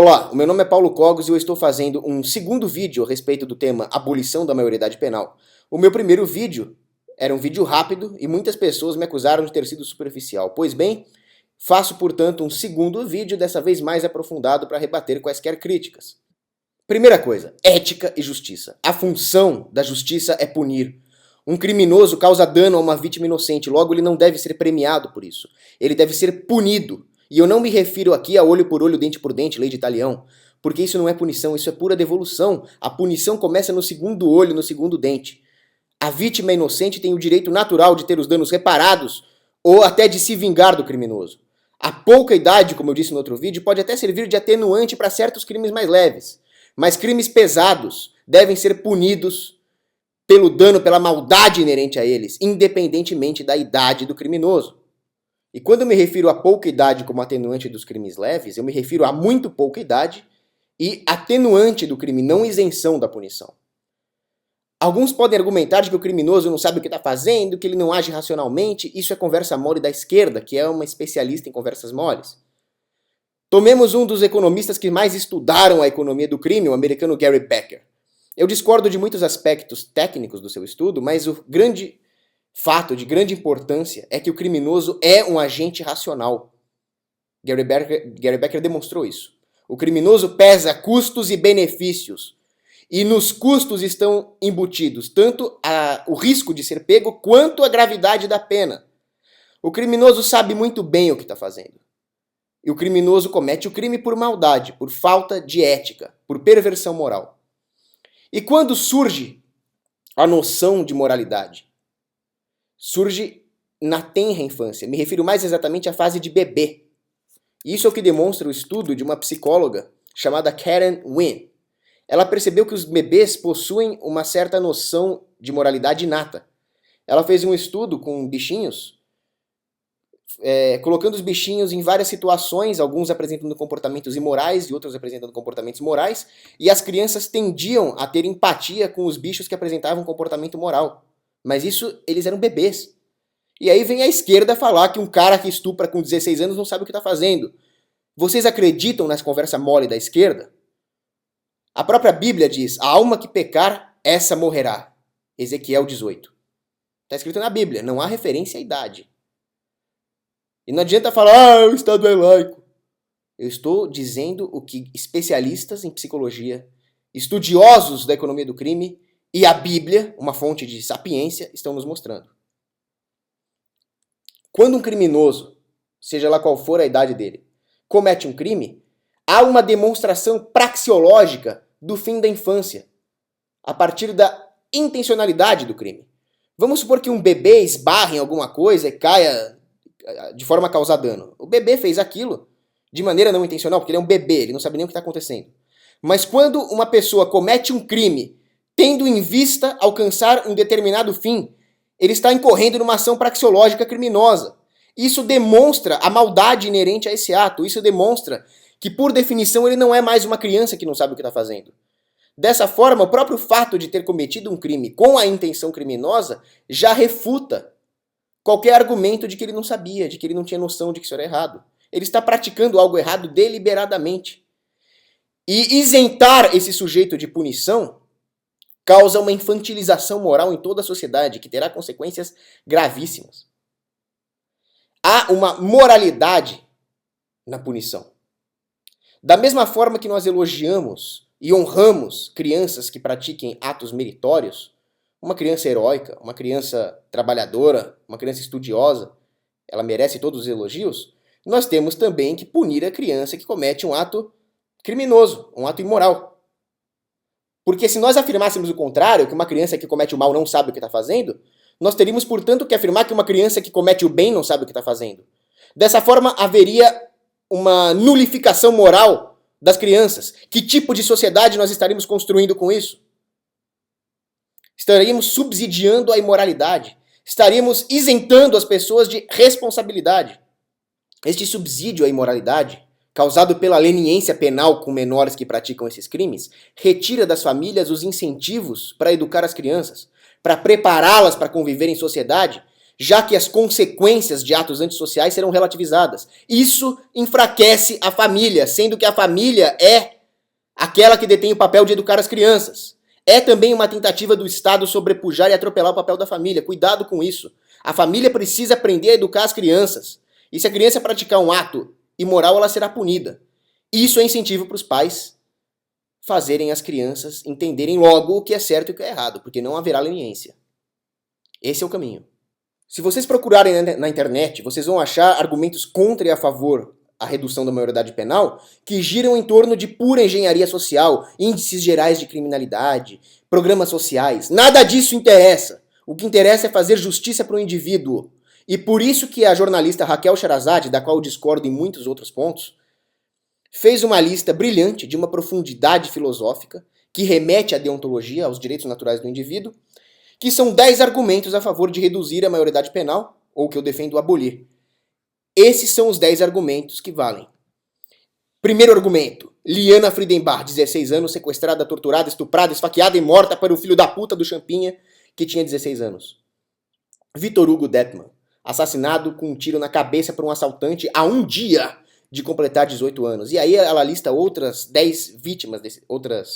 Olá, o meu nome é Paulo Cogos e eu estou fazendo um segundo vídeo a respeito do tema abolição da maioridade penal. O meu primeiro vídeo era um vídeo rápido e muitas pessoas me acusaram de ter sido superficial. Pois bem, faço, portanto, um segundo vídeo, dessa vez mais aprofundado, para rebater quaisquer críticas. Primeira coisa, ética e justiça. A função da justiça é punir. Um criminoso causa dano a uma vítima inocente, logo ele não deve ser premiado por isso. Ele deve ser punido. E eu não me refiro aqui a olho por olho, dente por dente, lei de talião, porque isso não é punição, isso é pura devolução. A punição começa no segundo olho, no segundo dente. A vítima inocente tem o direito natural de ter os danos reparados ou até de se vingar do criminoso. A pouca idade, como eu disse no outro vídeo, pode até servir de atenuante para certos crimes mais leves, mas crimes pesados devem ser punidos pelo dano, pela maldade inerente a eles, independentemente da idade do criminoso. E quando eu me refiro a pouca idade como atenuante dos crimes leves, eu me refiro a muito pouca idade e atenuante do crime, não isenção da punição. Alguns podem argumentar de que o criminoso não sabe o que está fazendo, que ele não age racionalmente. Isso é conversa mole da esquerda, que é uma especialista em conversas moles. Tomemos um dos economistas que mais estudaram a economia do crime, o americano Gary Becker. Eu discordo de muitos aspectos técnicos do seu estudo, mas o grande fato de grande importância é que o criminoso é um agente racional. Gary Becker demonstrou isso. O criminoso pesa custos e benefícios. E nos custos estão embutidos tanto o risco de ser pego quanto a gravidade da pena. O criminoso sabe muito bem o que está fazendo. E o criminoso comete o crime por maldade, por falta de ética, por perversão moral. E quando surge a noção de moralidade? Surge na tenra infância. Me refiro mais exatamente à fase de bebê. Isso é o que demonstra o estudo de uma psicóloga chamada Karen Wynn. Ela percebeu que os bebês possuem uma certa noção de moralidade inata. Ela fez um estudo com bichinhos, colocando os bichinhos em várias situações, alguns apresentando comportamentos imorais e outros apresentando comportamentos morais, e as crianças tendiam a ter empatia com os bichos que apresentavam comportamento moral. Mas isso, eles eram bebês. E aí vem a esquerda falar que um cara que estupra com 16 anos não sabe o que está fazendo. Vocês acreditam nessa conversa mole da esquerda? A própria Bíblia diz, a alma que pecar, essa morrerá. Ezequiel 18. Está escrito na Bíblia, não há referência à idade. E não adianta falar, o Estado é laico. Eu estou dizendo o que especialistas em psicologia, estudiosos da economia do crime e a Bíblia, uma fonte de sapiência, estão nos mostrando. Quando um criminoso, seja lá qual for a idade dele, comete um crime, há uma demonstração praxeológica do fim da infância, a partir da intencionalidade do crime. Vamos supor que um bebê esbarre em alguma coisa e caia de forma a causar dano. O bebê fez aquilo de maneira não intencional, porque ele é um bebê, ele não sabe nem o que está acontecendo. Mas quando uma pessoa comete um crime tendo em vista alcançar um determinado fim, ele está incorrendo numa ação praxeológica criminosa. Isso demonstra a maldade inerente a esse ato. Isso demonstra que, por definição, ele não é mais uma criança que não sabe o que está fazendo. Dessa forma, o próprio fato de ter cometido um crime com a intenção criminosa já refuta qualquer argumento de que ele não sabia, de que ele não tinha noção de que isso era errado. Ele está praticando algo errado deliberadamente. E isentar esse sujeito de punição causa uma infantilização moral em toda a sociedade, que terá consequências gravíssimas. Há uma moralidade na punição. Da mesma forma que nós elogiamos e honramos crianças que pratiquem atos meritórios, uma criança heróica, uma criança trabalhadora, uma criança estudiosa, ela merece todos os elogios, nós temos também que punir a criança que comete um ato criminoso, um ato imoral. Porque se nós afirmássemos o contrário, que uma criança que comete o mal não sabe o que está fazendo, nós teríamos, portanto, que afirmar que uma criança que comete o bem não sabe o que está fazendo. Dessa forma, haveria uma nulificação moral das crianças. Que tipo de sociedade nós estaríamos construindo com isso? Estaríamos subsidiando a imoralidade. Estaríamos isentando as pessoas de responsabilidade. Este subsídio à imoralidade, causado pela leniência penal com menores que praticam esses crimes, retira das famílias os incentivos para educar as crianças, para prepará-las para conviver em sociedade, já que as consequências de atos antissociais serão relativizadas. Isso enfraquece a família, sendo que a família é aquela que detém o papel de educar as crianças. É também uma tentativa do Estado sobrepujar e atropelar o papel da família. Cuidado com isso. A família precisa aprender a educar as crianças. E se a criança praticar um ato imoral, ela será punida. Isso é incentivo para os pais fazerem as crianças entenderem logo o que é certo e o que é errado, porque não haverá leniência. Esse é o caminho. Se vocês procurarem na internet, vocês vão achar argumentos contra e a favor a redução da maioridade penal que giram em torno de pura engenharia social, índices gerais de criminalidade, programas sociais. Nada disso interessa. O que interessa é fazer justiça para o indivíduo. E por isso que a jornalista Raquel Sherazade, da qual eu discordo em muitos outros pontos, fez uma lista brilhante de uma profundidade filosófica que remete à deontologia, aos direitos naturais do indivíduo, que são 10 argumentos a favor de reduzir a maioridade penal, ou que eu defendo abolir. Esses são os 10 argumentos que valem. Primeiro argumento: Liana Friedenbach, 16 anos, sequestrada, torturada, estuprada, esfaqueada e morta para o filho da puta do Champinha, que tinha 16 anos. Vitor Hugo Detman, assassinado com um tiro na cabeça por um assaltante a um dia de completar 18 anos. E aí ela lista outras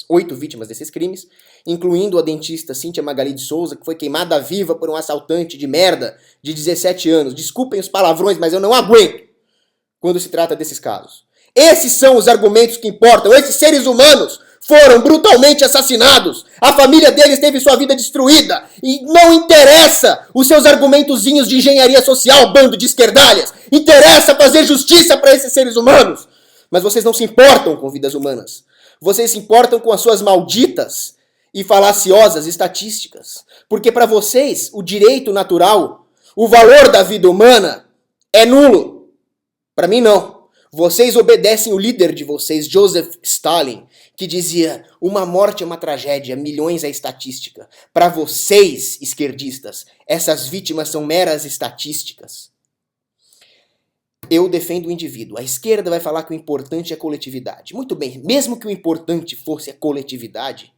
8 vítimas desses crimes, incluindo a dentista Cíntia Magali de Souza, que foi queimada viva por um assaltante de merda de 17 anos. Desculpem os palavrões, mas eu não aguento quando se trata desses casos. Esses são os argumentos que importam. Esses seres humanos foram brutalmente assassinados. A família deles teve sua vida destruída. E não interessa os seus argumentozinhos de engenharia social, bando de esquerdalhas. Interessa fazer justiça para esses seres humanos. Mas vocês não se importam com vidas humanas. Vocês se importam com as suas malditas e falaciosas estatísticas. Porque para vocês, o direito natural, o valor da vida humana é nulo. Para mim, não. Vocês obedecem o líder de vocês, Joseph Stalin, que dizia: uma morte é uma tragédia, milhões é estatística. Para vocês, esquerdistas, essas vítimas são meras estatísticas. Eu defendo o indivíduo. A esquerda vai falar que o importante é a coletividade. Muito bem, mesmo que o importante fosse a coletividade,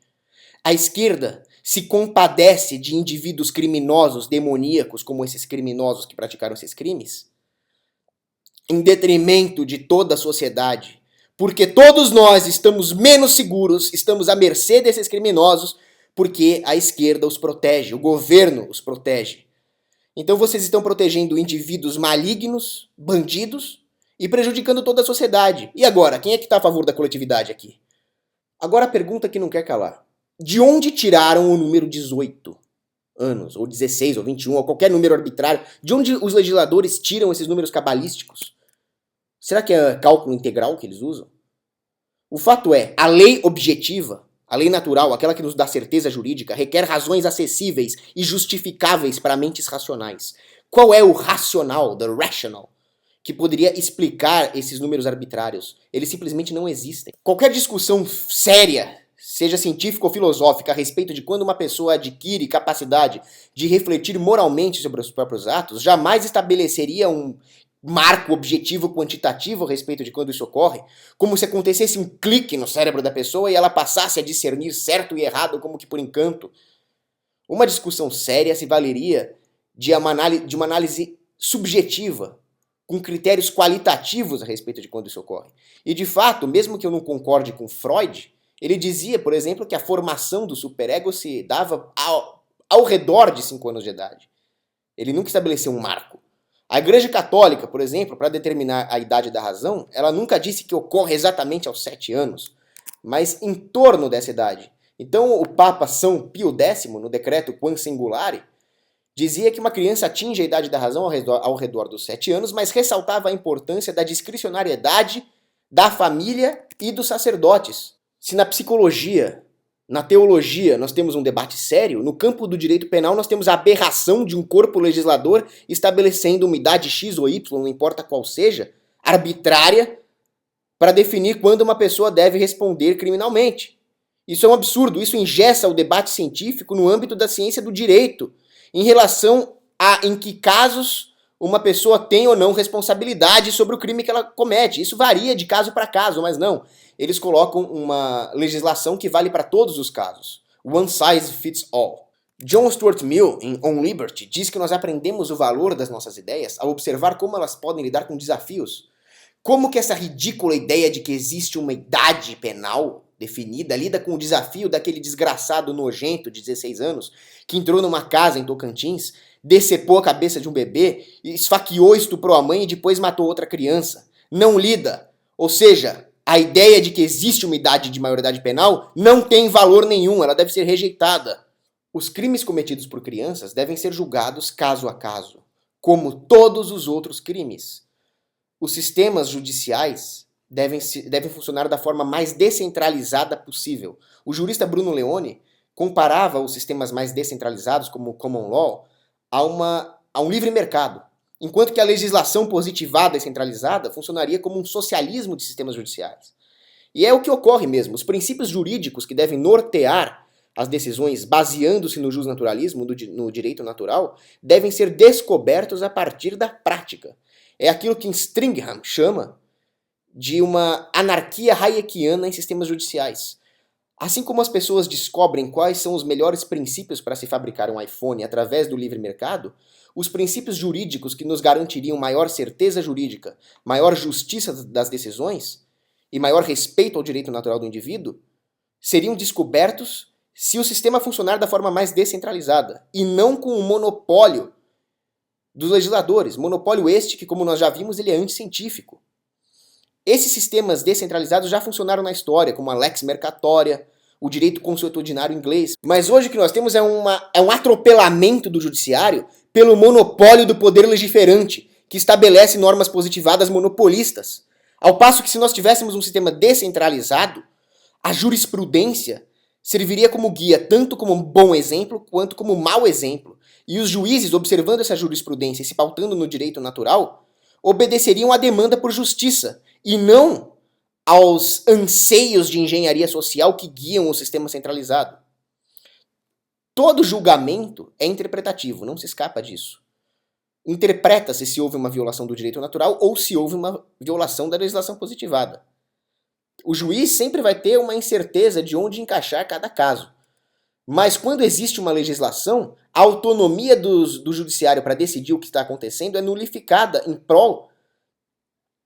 a esquerda se compadece de indivíduos criminosos, demoníacos, como esses criminosos que praticaram esses crimes, em detrimento de toda a sociedade, porque todos nós estamos menos seguros, estamos à mercê desses criminosos, porque a esquerda os protege, o governo os protege. Então vocês estão protegendo indivíduos malignos, bandidos, e prejudicando toda a sociedade. E agora, quem é que está a favor da coletividade aqui? Agora a pergunta que não quer calar: de onde tiraram o número 18 anos, ou 16, ou 21, ou qualquer número arbitrário? De onde os legisladores tiram esses números cabalísticos? Será que é cálculo integral que eles usam? O fato é, a lei objetiva, a lei natural, aquela que nos dá certeza jurídica, requer razões acessíveis e justificáveis para mentes racionais. Qual é o racional, the rational, que poderia explicar esses números arbitrários? Eles simplesmente não existem. Qualquer discussão séria, seja científica ou filosófica, a respeito de quando uma pessoa adquire capacidade de refletir moralmente sobre os próprios atos, jamais estabeleceria um marco objetivo quantitativo a respeito de quando isso ocorre, como se acontecesse um clique no cérebro da pessoa e ela passasse a discernir certo e errado como que por encanto. Uma discussão séria se valeria de uma análise subjetiva, com critérios qualitativos a respeito de quando isso ocorre. E de fato, mesmo que eu não concorde com Freud, ele dizia, por exemplo, que a formação do superego se dava ao redor de 5 anos de idade. Ele nunca estabeleceu um marco. A Igreja Católica, por exemplo, para determinar a idade da razão, ela nunca disse que ocorre exatamente aos 7 anos, mas em torno dessa idade. Então o Papa São Pio X, no decreto Quam Singulare, dizia que uma criança atinge a idade da razão ao redor dos 7 anos, mas ressaltava a importância da discricionariedade da família e dos sacerdotes. Se na psicologia, na teologia, nós temos um debate sério, no campo do direito penal nós temos a aberração de um corpo legislador estabelecendo uma idade X ou Y, não importa qual seja, arbitrária, para definir quando uma pessoa deve responder criminalmente. Isso é um absurdo, isso engessa o debate científico no âmbito da ciência do direito, em relação a em que casos uma pessoa tem ou não responsabilidade sobre o crime que ela comete. Isso varia de caso para caso, mas não. Eles colocam uma legislação que vale para todos os casos. One size fits all. John Stuart Mill, em On Liberty, diz que nós aprendemos o valor das nossas ideias ao observar como elas podem lidar com desafios. Como que essa ridícula ideia de que existe uma idade penal definida lida com o desafio daquele desgraçado nojento de 16 anos que entrou numa casa em Tocantins, decepou a cabeça de um bebê, esfaqueou, estuprou a mãe e depois matou outra criança. Não lida. Ou seja, a ideia de que existe uma idade de maioridade penal não tem valor nenhum, ela deve ser rejeitada. Os crimes cometidos por crianças devem ser julgados caso a caso, como todos os outros crimes. Os sistemas judiciais devem funcionar da forma mais descentralizada possível. O jurista Bruno Leone comparava os sistemas mais descentralizados, como o Common Law, a um livre mercado, enquanto que a legislação positivada e centralizada funcionaria como um socialismo de sistemas judiciais. E é o que ocorre mesmo. Os princípios jurídicos que devem nortear as decisões, baseando-se no justnaturalismo, no direito natural, devem ser descobertos a partir da prática. É aquilo que Stringham chama de uma anarquia hayekiana em sistemas judiciais. Assim como as pessoas descobrem quais são os melhores princípios para se fabricar um iPhone através do livre mercado, os princípios jurídicos que nos garantiriam maior certeza jurídica, maior justiça das decisões e maior respeito ao direito natural do indivíduo seriam descobertos se o sistema funcionar da forma mais descentralizada e não com o monopólio dos legisladores. Monopólio este que, como nós já vimos, ele é anticientífico. Esses sistemas descentralizados já funcionaram na história, como a lex mercatória, o direito consuetudinário inglês. Mas hoje o que nós temos é um atropelamento do judiciário pelo monopólio do poder legiferante, que estabelece normas positivadas monopolistas. Ao passo que se nós tivéssemos um sistema descentralizado, a jurisprudência serviria como guia tanto como bom exemplo quanto como mau exemplo. E os juízes, observando essa jurisprudência e se pautando no direito natural, obedeceriam à demanda por justiça e não aos anseios de engenharia social que guiam o sistema centralizado. Todo julgamento é interpretativo, não se escapa disso. Interpreta-se se houve uma violação do direito natural ou se houve uma violação da legislação positivada. O juiz sempre vai ter uma incerteza de onde encaixar cada caso. Mas quando existe uma legislação, a autonomia do judiciário para decidir o que está acontecendo é nulificada em prol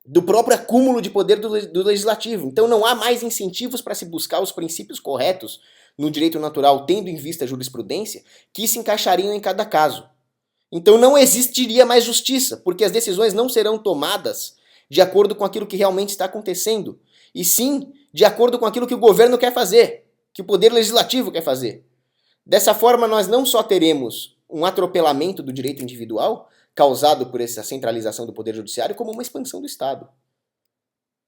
do próprio acúmulo de poder do legislativo. Então não há mais incentivos para se buscar os princípios corretos no direito natural, tendo em vista a jurisprudência, que se encaixariam em cada caso. Então não existiria mais justiça, porque as decisões não serão tomadas de acordo com aquilo que realmente está acontecendo, e sim de acordo com aquilo que o governo quer fazer, que o poder legislativo quer fazer. Dessa forma, nós não só teremos um atropelamento do direito individual, causado por essa centralização do poder judiciário, como uma expansão do Estado.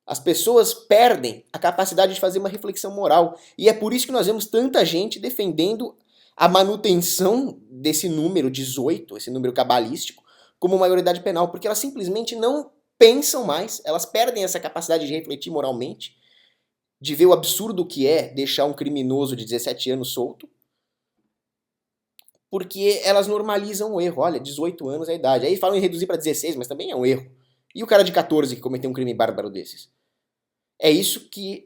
As pessoas perdem a capacidade de fazer uma reflexão moral, e é por isso que nós vemos tanta gente defendendo a manutenção desse número 18, esse número cabalístico, como maioridade penal, porque elas simplesmente não pensam mais, elas perdem essa capacidade de refletir moralmente, de ver o absurdo que é deixar um criminoso de 17 anos solto, porque elas normalizam o erro. Olha, 18 anos é a idade. Aí falam em reduzir para 16, mas também é um erro. E o cara de 14 que cometeu um crime bárbaro desses? É isso que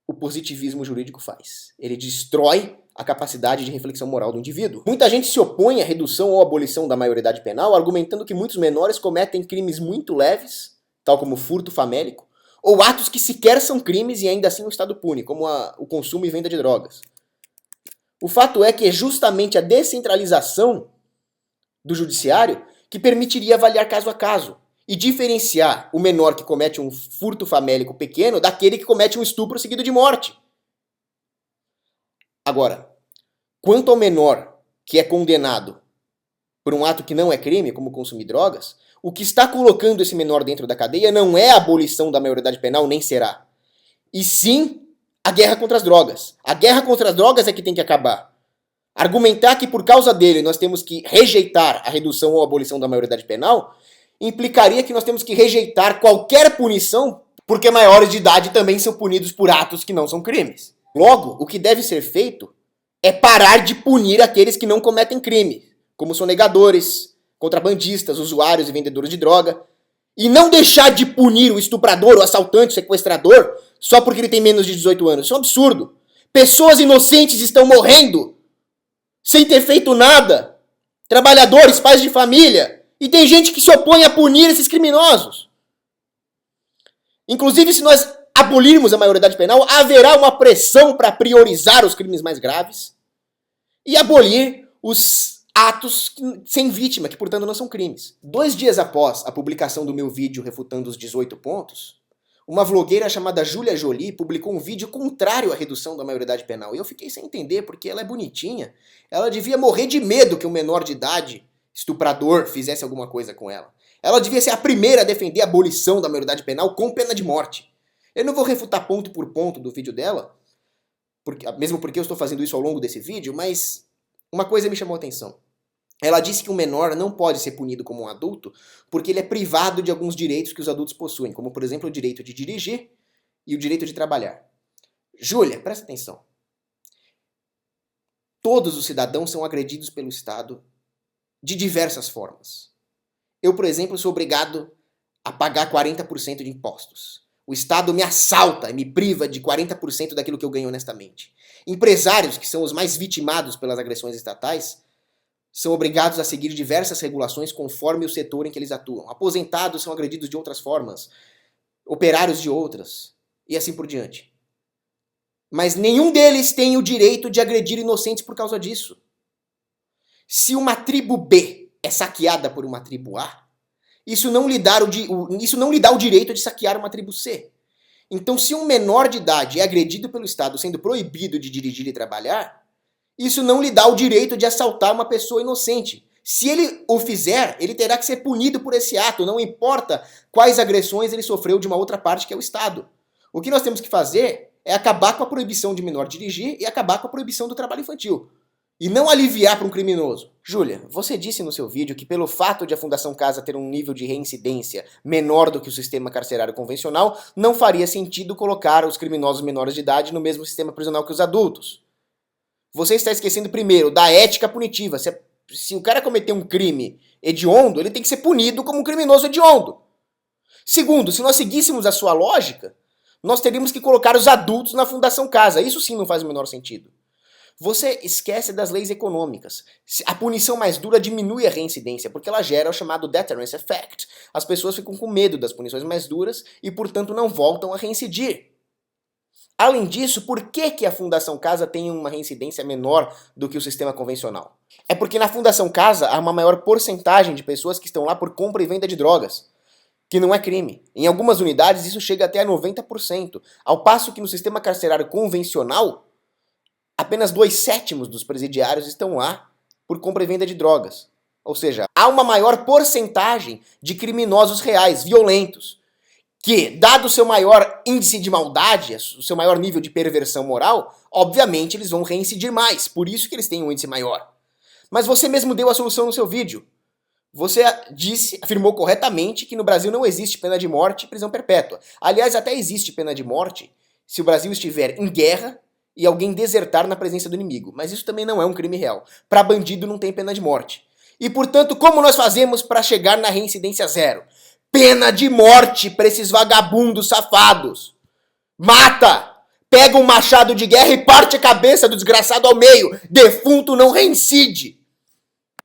o positivismo jurídico faz. Ele destrói a capacidade de reflexão moral do indivíduo. Muita gente se opõe à redução ou abolição da maioridade penal, argumentando que muitos menores cometem crimes muito leves, tal como furto famélico, ou atos que sequer são crimes e ainda assim o Estado pune, como o consumo e venda de drogas. O fato é que é justamente a descentralização do judiciário que permitiria avaliar caso a caso e diferenciar o menor que comete um furto famélico pequeno daquele que comete um estupro seguido de morte. Agora, quanto ao menor que é condenado por um ato que não é crime, como consumir drogas, o que está colocando esse menor dentro da cadeia não é a abolição da maioridade penal, nem será, e sim a guerra contra as drogas. A guerra contra as drogas é que tem que acabar. Argumentar que por causa dele nós temos que rejeitar a redução ou abolição da maioridade penal implicaria que nós temos que rejeitar qualquer punição, porque maiores de idade também são punidos por atos que não são crimes. Logo, o que deve ser feito é parar de punir aqueles que não cometem crime, como sonegadores, contrabandistas, usuários e vendedores de droga, e não deixar de punir o estuprador, o assaltante, o sequestrador, só porque ele tem menos de 18 anos. Isso é um absurdo. Pessoas inocentes estão morrendo sem ter feito nada. Trabalhadores, pais de família. E tem gente que se opõe a punir esses criminosos. Inclusive, se nós abolirmos a maioridade penal, haverá uma pressão para priorizar os crimes mais graves e abolir os atos sem vítima, que portanto não são crimes. 2 dias após a publicação do meu vídeo refutando os 18 pontos, uma vlogueira chamada Julia Jolie publicou um vídeo contrário à redução da maioridade penal. E eu fiquei sem entender, porque ela é bonitinha. Ela devia morrer de medo que um menor de idade, estuprador, fizesse alguma coisa com ela. Ela devia ser a primeira a defender a abolição da maioridade penal com pena de morte. Eu não vou refutar ponto por ponto do vídeo dela, mesmo porque eu estou fazendo isso ao longo desse vídeo, mas uma coisa me chamou a atenção. Ela disse que um menor não pode ser punido como um adulto porque ele é privado de alguns direitos que os adultos possuem, como, por exemplo, o direito de dirigir e o direito de trabalhar. Júlia, presta atenção. Todos os cidadãos são agredidos pelo Estado de diversas formas. Eu, por exemplo, sou obrigado a pagar 40% de impostos. O Estado me assalta e me priva de 40% daquilo que eu ganho honestamente. Empresários, que são os mais vitimados pelas agressões estatais, são obrigados a seguir diversas regulações conforme o setor em que eles atuam. Aposentados são agredidos de outras formas, operários de outras, e assim por diante. Mas nenhum deles tem o direito de agredir inocentes por causa disso. Se uma tribo B é saqueada por uma tribo A, isso não lhe dá o direito de saquear uma tribo C. Então, se um menor de idade é agredido pelo Estado sendo proibido de dirigir e trabalhar, isso não lhe dá o direito de assaltar uma pessoa inocente. Se ele o fizer, ele terá que ser punido por esse ato, não importa quais agressões ele sofreu de uma outra parte que é o Estado. O que nós temos que fazer é acabar com a proibição de menor dirigir e acabar com a proibição do trabalho infantil. E não aliviar para um criminoso. Júlia, você disse no seu vídeo que pelo fato de a Fundação Casa ter um nível de reincidência menor do que o sistema carcerário convencional, não faria sentido colocar os criminosos menores de idade no mesmo sistema prisional que os adultos. Você está esquecendo primeiro da ética punitiva. Se o cara cometer um crime hediondo, ele tem que ser punido como um criminoso hediondo. Segundo, se nós seguíssemos a sua lógica, nós teríamos que colocar os adultos na Fundação Casa. Isso sim não faz o menor sentido. Você esquece das leis econômicas. A punição mais dura diminui a reincidência, porque ela gera o chamado deterrence effect. As pessoas ficam com medo das punições mais duras e, portanto, não voltam a reincidir. Além disso, por que a Fundação Casa tem uma reincidência menor do que o sistema convencional? É porque na Fundação Casa há uma maior porcentagem de pessoas que estão lá por compra e venda de drogas, que não é crime. Em algumas unidades isso chega até a 90%, ao passo que no sistema carcerário convencional, apenas 2/7 dos presidiários estão lá por compra e venda de drogas. Ou seja, há uma maior porcentagem de criminosos reais, violentos, que, dado o seu maior índice de maldade, o seu maior nível de perversão moral, obviamente eles vão reincidir mais, por isso que eles têm um índice maior. Mas você mesmo deu a solução no seu vídeo. Você afirmou corretamente que no Brasil não existe pena de morte e prisão perpétua. Aliás, até existe pena de morte se o Brasil estiver em guerra e alguém desertar na presença do inimigo. Mas isso também não é um crime real. Para bandido não tem pena de morte. E, portanto, como nós fazemos para chegar na reincidência zero? Pena de morte para esses vagabundos safados. Mata! Pega um machado de guerra e parte a cabeça do desgraçado ao meio. Defunto não reincide.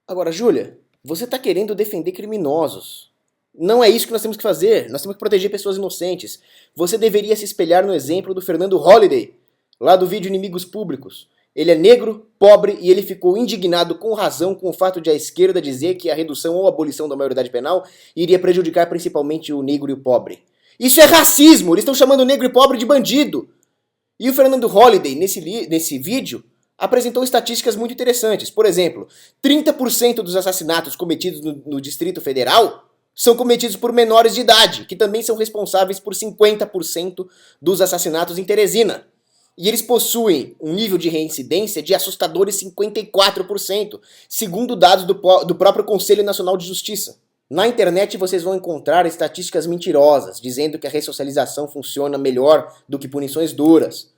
Agora, Júlia, você está querendo defender criminosos. Não é isso que nós temos que fazer. Nós temos que proteger pessoas inocentes. Você deveria se espelhar no exemplo do Fernando Holliday, lá do vídeo Inimigos Públicos. Ele é negro, pobre e ele ficou indignado com razão com o fato de a esquerda dizer que a redução ou abolição da maioridade penal iria prejudicar principalmente o negro e o pobre. Isso é racismo! Eles estão chamando o negro e pobre de bandido! E o Fernando Holliday, nesse vídeo, apresentou estatísticas muito interessantes. Por exemplo, 30% dos assassinatos cometidos no Distrito Federal são cometidos por menores de idade, que também são responsáveis por 50% dos assassinatos em Teresina. E eles possuem um nível de reincidência de assustadores 54%, segundo dados do próprio Conselho Nacional de Justiça. Na internet vocês vão encontrar estatísticas mentirosas, dizendo que a ressocialização funciona melhor do que punições duras.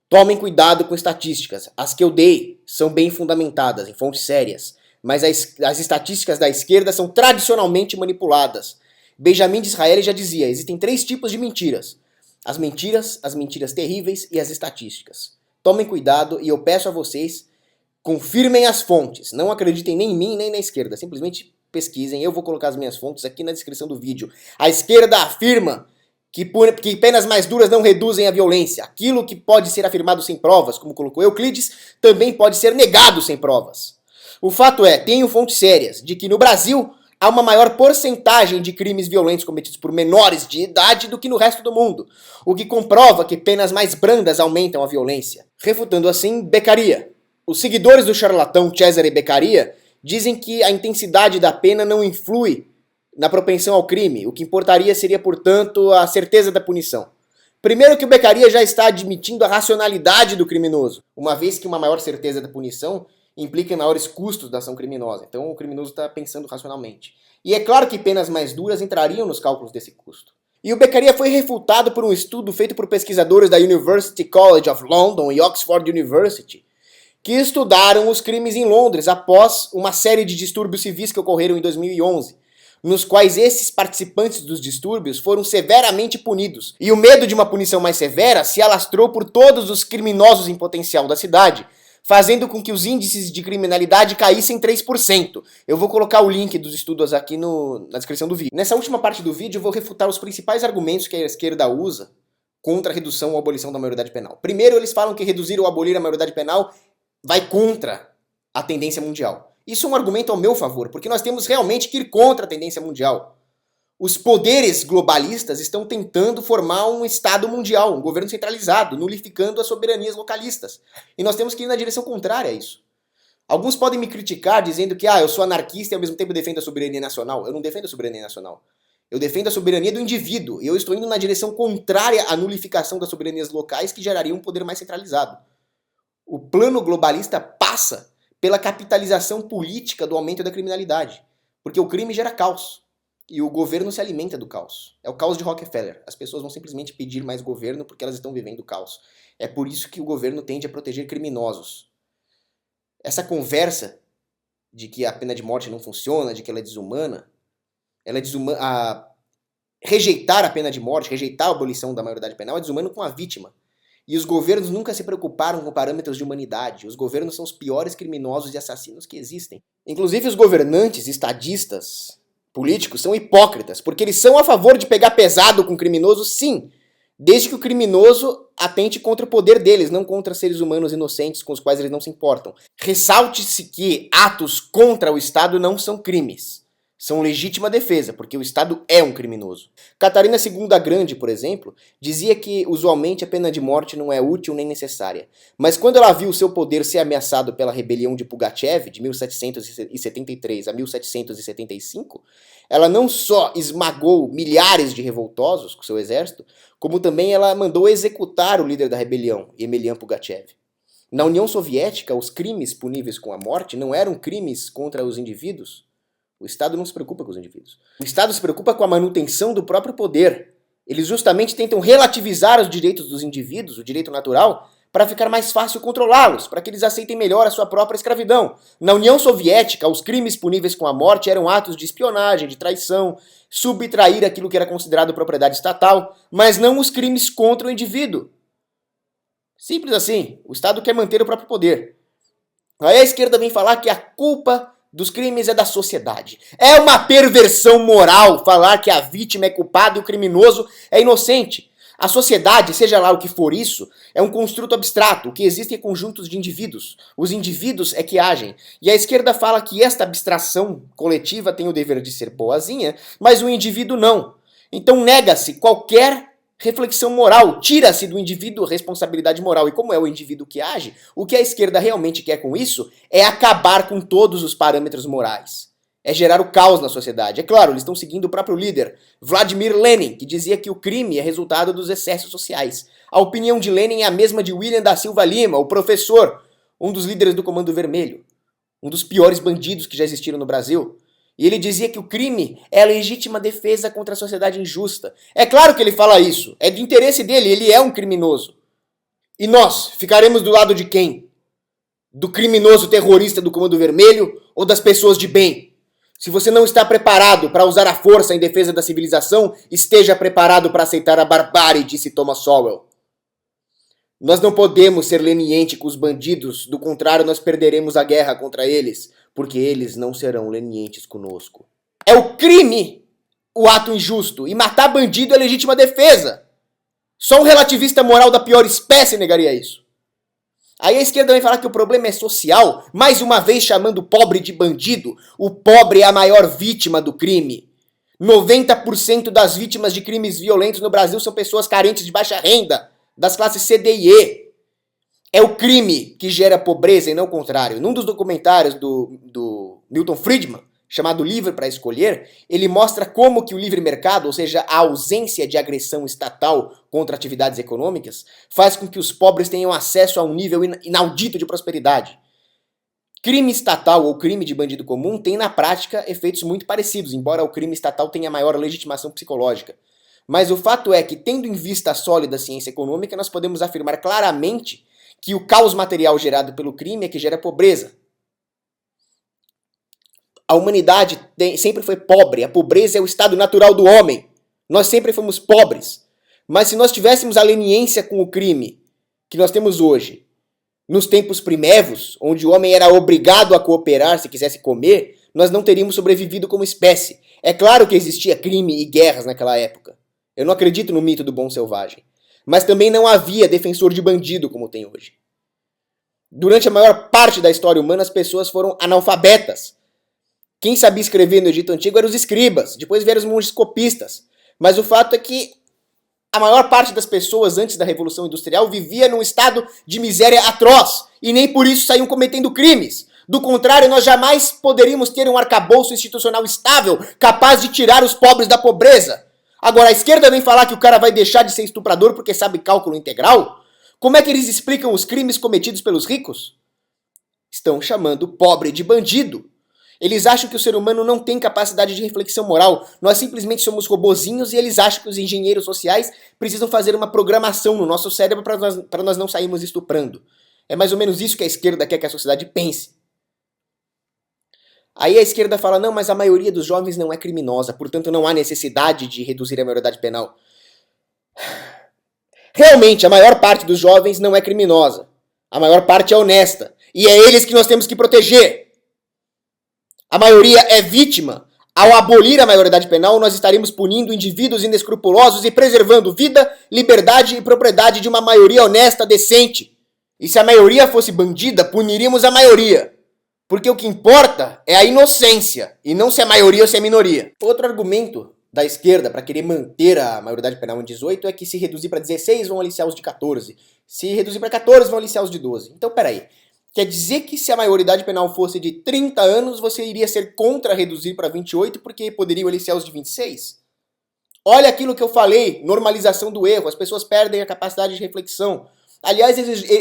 Tomem cuidado com estatísticas. As que eu dei são bem fundamentadas, em fontes sérias. Mas as estatísticas da esquerda são tradicionalmente manipuladas. Benjamin Disraeli já dizia, existem 3 tipos de mentiras. As mentiras terríveis e as estatísticas. Tomem cuidado e eu peço a vocês, Confirmem as fontes. Não acreditem nem em mim nem na esquerda. Simplesmente pesquisem. Eu vou colocar as minhas fontes aqui na descrição do vídeo. A esquerda afirma que penas mais duras não reduzem a violência. Aquilo que pode ser afirmado sem provas, como colocou Euclides, também pode ser negado sem provas. O fato é, tenho fontes sérias, de que no Brasil há uma maior porcentagem de crimes violentos cometidos por menores de idade do que no resto do mundo, o que comprova que penas mais brandas aumentam a violência. Refutando assim Beccaria. Os seguidores do charlatão Cesare Beccaria dizem que a intensidade da pena não influi na propensão ao crime, o que importaria seria, portanto, a certeza da punição. Primeiro que o Beccaria já está admitindo a racionalidade do criminoso, uma vez que uma maior certeza da punição implica em maiores custos da ação criminosa, então o criminoso está pensando racionalmente. E é claro que penas mais duras entrariam nos cálculos desse custo. E o Beccaria foi refutado por um estudo feito por pesquisadores da University College of London e Oxford University, que estudaram os crimes em Londres após uma série de distúrbios civis que ocorreram em 2011, nos quais esses participantes dos distúrbios foram severamente punidos. E o medo de uma punição mais severa se alastrou por todos os criminosos em potencial da cidade, fazendo com que os índices de criminalidade caíssem 3%. Eu vou colocar o link dos estudos aqui na descrição do vídeo. Nessa última parte do vídeo eu vou refutar os principais argumentos que a esquerda usa contra a redução ou abolição da maioridade penal. Primeiro, eles falam que reduzir ou abolir a maioridade penal vai contra a tendência mundial. Isso é um argumento ao meu favor, porque nós temos realmente que ir contra a tendência mundial. Os poderes globalistas estão tentando formar um Estado mundial, um governo centralizado, nulificando as soberanias localistas. E nós temos que ir na direção contrária a isso. Alguns podem me criticar dizendo que eu sou anarquista e ao mesmo tempo defendo a soberania nacional. Eu não defendo a soberania nacional. Eu defendo a soberania do indivíduo. E eu estou indo na direção contrária à nulificação das soberanias locais que geraria um poder mais centralizado. O plano globalista passa pela capitalização política do aumento da criminalidade. Porque o crime gera caos. E o governo se alimenta do caos. É o caos de Rockefeller. As pessoas vão simplesmente pedir mais governo porque elas estão vivendo o caos. É por isso que o governo tende a proteger criminosos. Essa conversa de que a pena de morte não funciona, de que ela é desumana, rejeitar a pena de morte, rejeitar a abolição da maioridade penal é desumano com a vítima. E os governos nunca se preocuparam com parâmetros de humanidade. Os governos são os piores criminosos e assassinos que existem. Inclusive os governantes, estadistas, políticos são hipócritas, porque eles são a favor de pegar pesado com o criminoso, sim, desde que o criminoso atente contra o poder deles, não contra seres humanos inocentes com os quais eles não se importam. Ressalte-se que atos contra o Estado não são crimes. São legítima defesa, porque o Estado é um criminoso. Catarina II a Grande, por exemplo, dizia que usualmente a pena de morte não é útil nem necessária. Mas quando ela viu o seu poder ser ameaçado pela rebelião de Pugachev, de 1773 a 1775, ela não só esmagou milhares de revoltosos com seu exército, como também ela mandou executar o líder da rebelião, Emelian Pugachev. Na União Soviética, os crimes puníveis com a morte não eram crimes contra os indivíduos. O Estado não se preocupa com os indivíduos. O Estado se preocupa com a manutenção do próprio poder. Eles justamente tentam relativizar os direitos dos indivíduos, o direito natural, para ficar mais fácil controlá-los, para que eles aceitem melhor a sua própria escravidão. Na União Soviética, os crimes puníveis com a morte eram atos de espionagem, de traição, subtrair aquilo que era considerado propriedade estatal, mas não os crimes contra o indivíduo. Simples assim. O Estado quer manter o próprio poder. Aí a esquerda vem falar que a culpa dos crimes é da sociedade. É uma perversão moral falar que a vítima é culpada e o criminoso é inocente. A sociedade, seja lá o que for isso, é um construto abstrato, que existe em conjuntos de indivíduos. Os indivíduos é que agem. E a esquerda fala que esta abstração coletiva tem o dever de ser boazinha, mas o indivíduo não. Então nega-se qualquer reflexão moral, tira-se do indivíduo responsabilidade moral. E como é o indivíduo que age, o que a esquerda realmente quer com isso é acabar com todos os parâmetros morais. É gerar o caos na sociedade. É claro, eles estão seguindo o próprio líder, Vladimir Lenin, que dizia que o crime é resultado dos excessos sociais. A opinião de Lenin é a mesma de William da Silva Lima, o professor, um dos líderes do Comando Vermelho, um dos piores bandidos que já existiram no Brasil. E ele dizia que o crime é a legítima defesa contra a sociedade injusta. É claro que ele fala isso. É do interesse dele, ele é um criminoso. E nós ficaremos do lado de quem? Do criminoso terrorista do Comando Vermelho ou das pessoas de bem? Se você não está preparado para usar a força em defesa da civilização, esteja preparado para aceitar a barbárie, disse Thomas Sowell. Nós não podemos ser leniente com os bandidos, do contrário nós perderemos a guerra contra eles, porque eles não serão lenientes conosco. É o crime o ato injusto, e matar bandido é legítima defesa. Só um relativista moral da pior espécie negaria isso. Aí a esquerda vem falar que o problema é social, mais uma vez chamando o pobre de bandido. O pobre é a maior vítima do crime. 90% das vítimas de crimes violentos no Brasil são pessoas carentes de baixa renda, das classes C, D e E. É o crime que gera pobreza e não o contrário. Num dos documentários do Milton Friedman, chamado Livre para Escolher, ele mostra como que o livre mercado, ou seja, a ausência de agressão estatal contra atividades econômicas, faz com que os pobres tenham acesso a um nível inaudito de prosperidade. Crime estatal ou crime de bandido comum tem na prática efeitos muito parecidos, embora o crime estatal tenha maior legitimação psicológica. Mas o fato é que, tendo em vista a sólida ciência econômica, nós podemos afirmar claramente que o caos material gerado pelo crime é que gera pobreza. A humanidade sempre foi pobre, a pobreza é o estado natural do homem. Nós sempre fomos pobres. Mas se nós tivéssemos a leniência com o crime que nós temos hoje, nos tempos primevos, onde o homem era obrigado a cooperar se quisesse comer, nós não teríamos sobrevivido como espécie. É claro que existia crime e guerras naquela época. Eu não acredito no mito do bom selvagem. Mas também não havia defensor de bandido como tem hoje. Durante a maior parte da história humana, as pessoas foram analfabetas. Quem sabia escrever no Egito Antigo eram os escribas, depois vieram os monges copistas. Mas o fato é que a maior parte das pessoas antes da Revolução Industrial vivia num estado de miséria atroz e nem por isso saíam cometendo crimes. Do contrário, nós jamais poderíamos ter um arcabouço institucional estável capaz de tirar os pobres da pobreza. Agora, a esquerda vem falar que o cara vai deixar de ser estuprador porque sabe cálculo integral? Como é que eles explicam os crimes cometidos pelos ricos? Estão chamando o pobre de bandido. Eles acham que o ser humano não tem capacidade de reflexão moral. Nós simplesmente somos robozinhos e eles acham que os engenheiros sociais precisam fazer uma programação no nosso cérebro para nós não sairmos estuprando. É mais ou menos isso que a esquerda quer que a sociedade pense. Aí a esquerda fala, não, mas a maioria dos jovens não é criminosa, portanto não há necessidade de reduzir a maioridade penal. Realmente, a maior parte dos jovens não é criminosa. A maior parte é honesta. E é eles que nós temos que proteger. A maioria é vítima. Ao abolir a maioridade penal, nós estaremos punindo indivíduos inescrupulosos e preservando vida, liberdade e propriedade de uma maioria honesta, decente. E se a maioria fosse bandida, puniríamos a maioria. Porque o que importa é a inocência, e não se é maioria ou se é minoria. Outro argumento da esquerda para querer manter a maioridade penal em 18 é que se reduzir para 16 vão aliciar os de 14. Se reduzir para 14 vão aliciar os de 12. Então peraí. Quer dizer que se a maioridade penal fosse de 30 anos, você iria ser contra reduzir para 28 porque poderiam aliciar os de 26? Olha aquilo que eu falei, normalização do erro, as pessoas perdem a capacidade de reflexão. Aliás,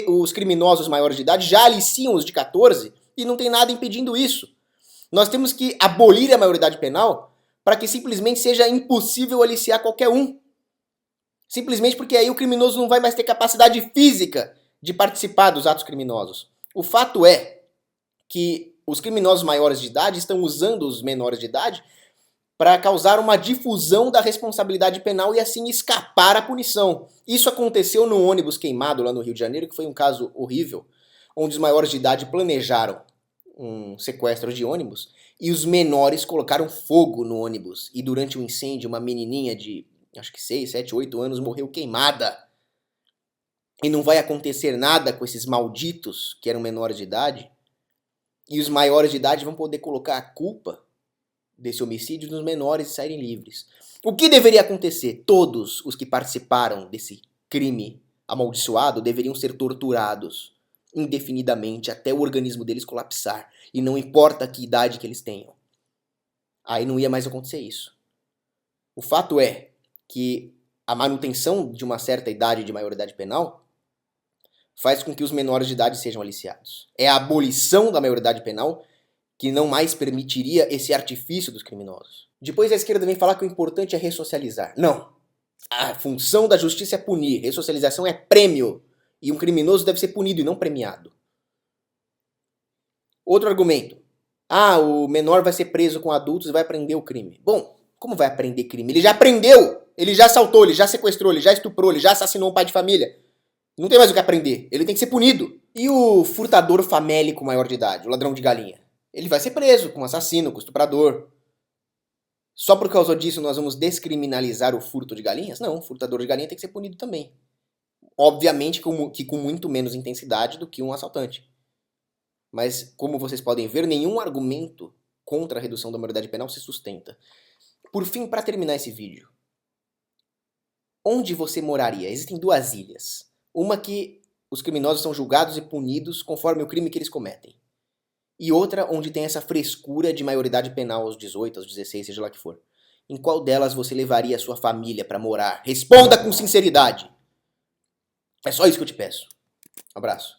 os criminosos maiores de idade já aliciam os de 14 e não tem nada impedindo isso. Nós temos que abolir a maioridade penal para que simplesmente seja impossível aliciar qualquer um. Simplesmente porque aí o criminoso não vai mais ter capacidade física de participar dos atos criminosos. O fato é que os criminosos maiores de idade estão usando os menores de idade para causar uma difusão da responsabilidade penal e assim escapar à punição. Isso aconteceu no ônibus queimado lá no Rio de Janeiro, que foi um caso horrível, onde os maiores de idade planejaram um sequestro de ônibus e os menores colocaram fogo no ônibus. E durante o incêndio, uma menininha de, acho que 6, 7, 8 anos morreu queimada. E não vai acontecer nada com esses malditos que eram menores de idade. E os maiores de idade vão poder colocar a culpa desse homicídio nos menores e saírem livres. O que deveria acontecer? Todos os que participaram desse crime amaldiçoado deveriam ser torturados indefinidamente até o organismo deles colapsar. E não importa que idade que eles tenham. Aí não ia mais acontecer isso. O fato é que a manutenção de uma certa idade de maioridade penal faz com que os menores de idade sejam aliciados. É a abolição da maioridade penal que não mais permitiria esse artifício dos criminosos. Depois a esquerda vem falar que o importante é ressocializar. Não. A função da justiça é punir. Ressocialização é prêmio. E um criminoso deve ser punido e não premiado. Outro argumento. O menor vai ser preso com adultos e vai aprender o crime. Bom, como vai aprender crime? Ele já aprendeu. Ele já assaltou, ele já sequestrou, ele já estuprou, ele já assassinou um pai de família. Não tem mais o que aprender. Ele tem que ser punido. E o furtador famélico maior de idade, o ladrão de galinha? Ele vai ser preso como assassino, com estuprador. Só por causa disso nós vamos descriminalizar o furto de galinhas? Não, o furtador de galinha tem que ser punido também. Obviamente que com muito menos intensidade do que um assaltante. Mas, como vocês podem ver, nenhum argumento contra a redução da maioridade penal se sustenta. Por fim, para terminar esse vídeo, onde você moraria? Existem duas ilhas. Uma que os criminosos são julgados e punidos conforme o crime que eles cometem. E outra onde tem essa frescura de maioridade penal aos 18, aos 16, seja lá que for. Em qual delas você levaria a sua família para morar? Responda com sinceridade! É só isso que eu te peço. Abraço.